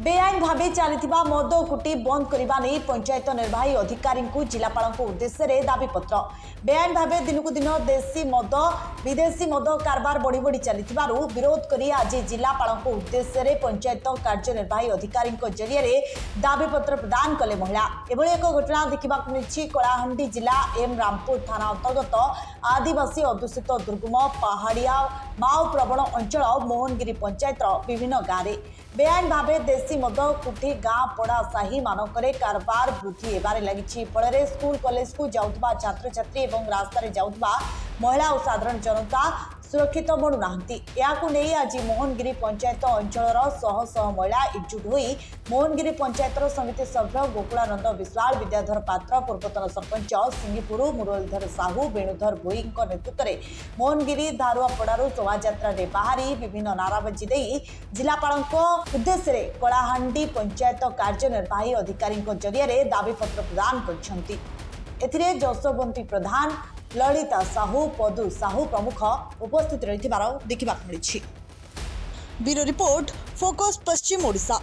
बेआईन भाव चली मद कुटी बंद करने नहीं पंचायत निर्वाही अधिकारी जिलापाल उद्देश्य दाबीपत्र। बेआईन भाव दिन को दिन देशी मद विदेशी मद कारबार बढ़ी बढ़ी चली विरोध कर आज जिलापाल उद्देश्य पंचायत कार्यनिर्वाही अधिकारी जरिए दाबीपत्र प्रदान कले महिला। एभली एक घटना देखा मिली कलाहांडी जिला एम रामपुर थाना अंतर्गत आदिवासी अध्युषित दुर्गम पहाड़िया माओ प्रवण अंचल मोहनगिरी पंचायत विभिन्न गाँव में बेआईन भाव देशी मद कुटी गाँ पड़ा साही मानक कारबार वृद्धि होबार लगी। फल स्कूल कॉलेज को जाऊा छात्र छात्री और रास्तार जाऊा महिला और साधारण जनता सुरक्षित मणुना। नहीं आज मोहनगिरी पंचायत अंचल शह शह महिला एकजुट हो मोहनगिरी पंचायत समिति सभ्य गोकुलानंद विश्वाल विद्याधर पात्र पूर्वतन सरपंच सिंगीपुर मुरलीधर साहू वेणुधर भोई नेतृत्व में मोहनगिरी धारुआपड़ारू शोभायात्रा बाहरी विभिन्न नाराबाजी दे जिलापाल उद्देश्य कलाहांडी पंचायत कार्यनिर्वाही अधिकारी जरिए दाबीपत्र प्रदान कर जशवंती प्रधान ललिता साहू पदु साहू प्रमुख उपस्थित रही देखा मिली। ब्यूरो रिपोर्ट फोकस पश्चिम ओडिशा।